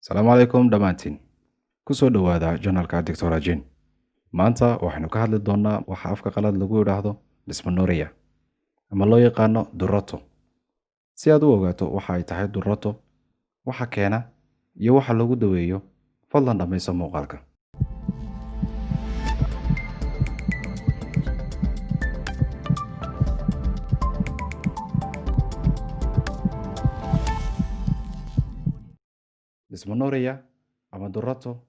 Asalaamu calaykum dhammaantiin. Ku soo dhowaada janalka Dr. Ajin. Maanta waxaynu ka hadli doonaa waxa afka qalaad lagu yidhaahdo dysmenorrhea ama loo yaqaano duroto. Si aad u ogaato waxa ay tahay duroto, waxa keena iyo waxa lagu daweeyo, fadlan dhammayso muuqaalka. Dysmenorrhea ama duroto,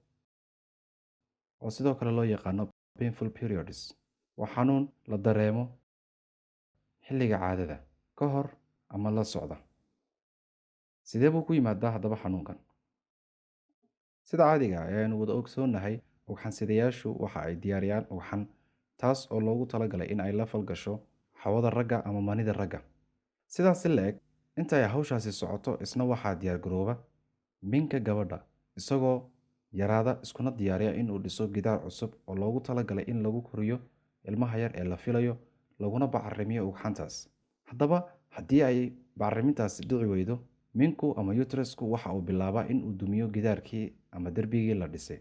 oo sidoo kale loo yaqaano painful periods, waa xanuun la dareemo xilliga caadada ka hor ama la socda. Sidee buu ku yimaadaa haddaba xanuunkan? Sida caadiga ah ayaynu wada ogsoonnahay, ugxan-sidayaashu waxa ay diyaariyaan ugxan, taas oo loogu talagalay in ay la falgasho hawada ragga ama manida ragga. Sidaas si le'eg, inta ay hawshaasi socoto, isna waxaa diyaargarooba minka gabadha, isagoo yaraada iskuna diyaariya in uu dhiso gidaar cusub oo loogu talagalay in lagu koriyo ilmaha yar ee la filayo, laguna bacrimiyo ugxantaas. Haddaba, haddii ay bacrimintaasi dhici weydo, minku ama uterusku waxa uu bilaabaa in uu dumiyo gidaarkii ama derbigii la dhisay.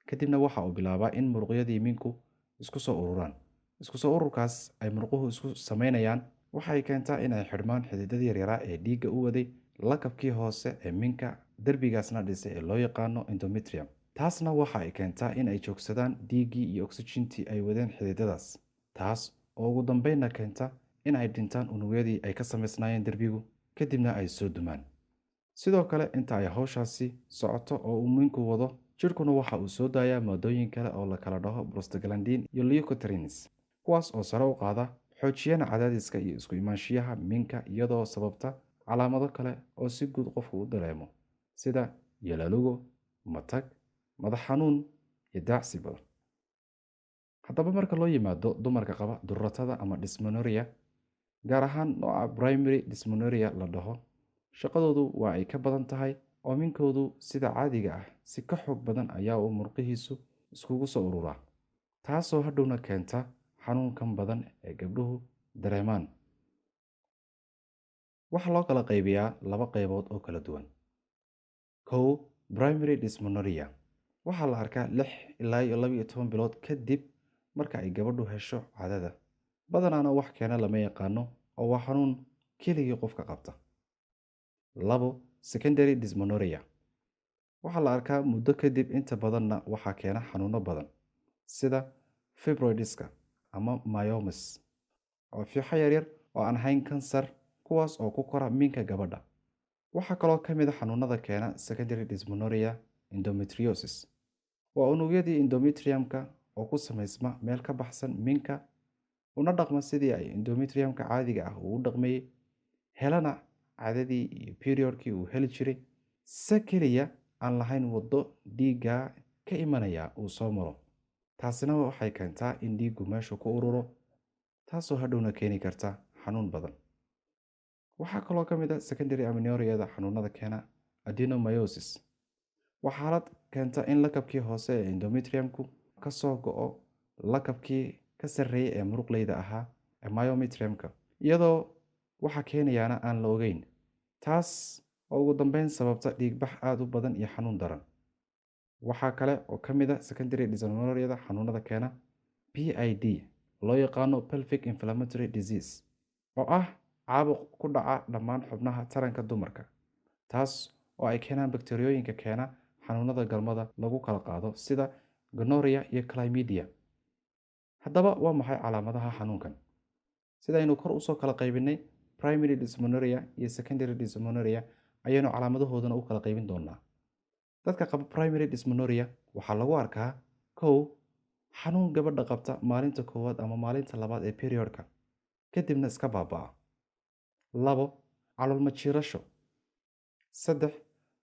Kadibna waxa uu bilaabaa in muruqyadii minku isku soo ururaan. Isku soo ururkaas ay muruquhu isku samaynayaan waxay keentaa in ay xidhmaan xididadii yaryaraa ee dhiigga u waday lakabkii hoose ee minka derbigaasna dhisay ee loo yaqaano endometrium. Taasna waxa ay keentaa in ay joogsadaan dhiiggii iyo oksijiintii ay wadeen xididadaas, taas oo ugu dambeynna keenta in ay dhintaan unugyadii ay ka samaysnaayeen derbigu, kadibna ay soo dumaan. Sidoo kale, inta ay hawshaasi socoto oo uu minku wado, jidhkuna waxa uu soo daayaa maadooyin kale oo la kala dhaho prostaglandin iyo leukotrienes, kuwaas oo sare u qaada xoojiyana cadaadiska iyo isku imaanshiyaha minka, iyadoo sababta calaamado kale oo si guud qofku u dareemo, sida yalalugo, matag, madax xanuun iyo daacsi badan. Haddaba, marka loo yimaado dumarka qaba durotada ama dysmenorrhea, gaar ahaan nooca primary dysmenorrhea la dhaho, shaqadoodu waa ay ka badan tahay oo minkoodu sida caadiga ah si ka xoog badan ayaa uu murqihiisu iskugu soo ururaa, taasoo hadhowna keenta xanuunkan badan ee gabdhuhu dareemaan. Waxaa loo kala qaybiyaa laba qaybood oo kala duwan. Kow, primary dysmenorrhea waxaa la arkaa 6 ilaa 12 bilood kadib marka ay gabadhu hesho caadada. Badanaana wax keena lama yaqaano oo waa xanuun keligii qofka qabta. 2, secondary dysmenorrhea waxaa la arkaa muddo kadib, inta badanna waxaa keena xanuuno badan sida fibroidiska ama myomas oo fiixo yaryar oo aan ahayn kansar, kuwaas oo ku kora minka gabadha. Waxaa kaloo ka mid a xanuunada keena secondary dysmenorrhea endometriosis. Waa unugyadii endometriumka oo ku samaysma meel ka baxsan minka, una dhaqma sidii ay endometriumka caadiga ah uu u dhaqmayay, helana caadadii iyo periodkii uu heli jiray, se keliya aan lahayn waddo dhiigga ka imanaya uu soo maro. Taasina waxay keentaa in dhiiggu meeshu ku ururo, taasoo hadhowna keeni karta xanuun badan. Waxaa kaloo ka mid ah secondary amenorrheada xanuunada keena adenomyosis. Waa xaalad keenta in lakabkii hoose ee endometriumku ka soo go'o lakabkii ka sarreeyay ee muruqleyda ahaa ee myometriumka, iyadoo waxa keenayaana aan la ogeyn, taas oo ugu dambeyn sababta dhiigbax aad u badan iyo xanuun daran. Waxaa kale oo ka mid ah secondary dysmenorrheada xanuunada keena PID, loo yaqaano pelvic inflammatory disease, oo ah caabuq ku dhaca dhammaan xubnaha taranka dumarka, taas oo ay keenaan bakteeriyooyinka keena xanuunada galmada lagu kala qaado sida gonorrhea iyo chlamydia. Haddaba, waa maxay calaamadaha xanuunkan? Sidaynu kor usoo kala qaybinay primary dysmenorrhea iyo secondary dysmenorrhea, ayaynu calaamadahoodana u kala qaybin doonaa. Dadka qaba primary dysmenorrhea waxaa lagu arkaa: 1, xanuun gabadha qabta maalinta koowaad ama maalinta labaad ee periodka, kadibna iska baaba'a. 2, calool majiirasho. 3,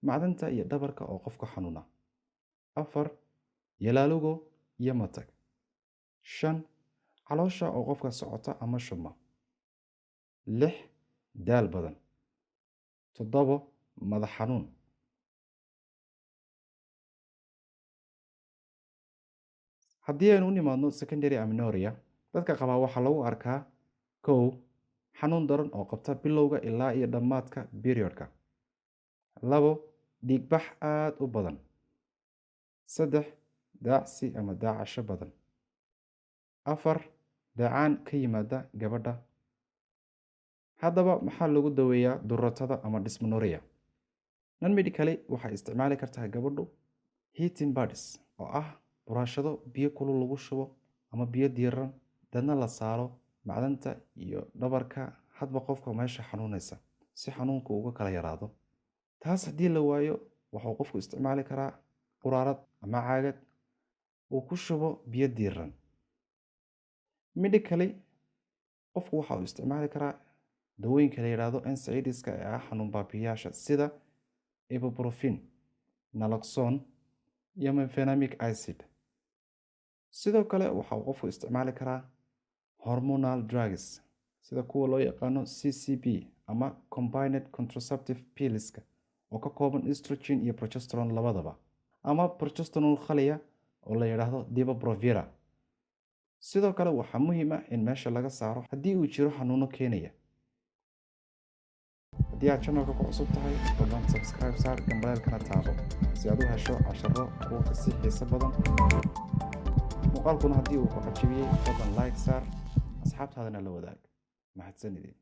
macdanta iyo dhabarka oo qofka xanuuna. 4, yalalugo iyo matag. 5, caloosha oo qofka socota ama shubma. 6, daal badan. 7, madax xanuun. Haddii aynu u nimaadno secondary amenorrhea, dadka qabaa waxaa lagu arkaa: 1, xanuun daran oo qabta bilowga ilaa iyo dhammaadka periodka. 2, dhiigbax aad u badan. 3 daacsi ama daacasho badan. 4 dheecaan ka yimaada gabadha. Haddaba maxaa lagu daweeyaa durotada ama dysmenorrhea? Non-medically waxay isticmaali kartaa gabadhu heating pads oo ah buraashado biyo kulul lagu shubo ama biyo diiran dadna la saaro macdanta iyo dhabarka hadba qofka meesha xanuunaysa si xanuunku uga kala yaraado. Taas haddii la waayo waxuu qofku isticmaali karaa quraarad ama caagad uu ku shubo biyo diiran. Medically qofku waxa uu isticmaali karaa dawooyinka la yiraahdo NSAIDs-ka ee ah xanuun baabi'iyaasha sida ibuprofen, naloxone iyo mefenamic acid. Sidoo kale waxa uu qofku isticmaali karaa hormonal drugs sida kuwa loo yaqaano CCP ama combined contraceptive pills-ka oo ka kooban estrogen iyo progesterone labadaba, ama progesterone khaliya oo la yiraahdo Depo-Provera. Sidoo kale waxaa muhiim ah in meesha laga saaro haddii uu jiro xanuuno keenaya. haddii aad channelka ku cusub tahay fadlan subscribe saar gambalelkana taabo si aad u hesho casharro kuwa kasii xiiso badan. muuqaalkuna haddii uu ku cajabiyey fadlan like saar asxaabtaadana la wadaag. mahadsanidin.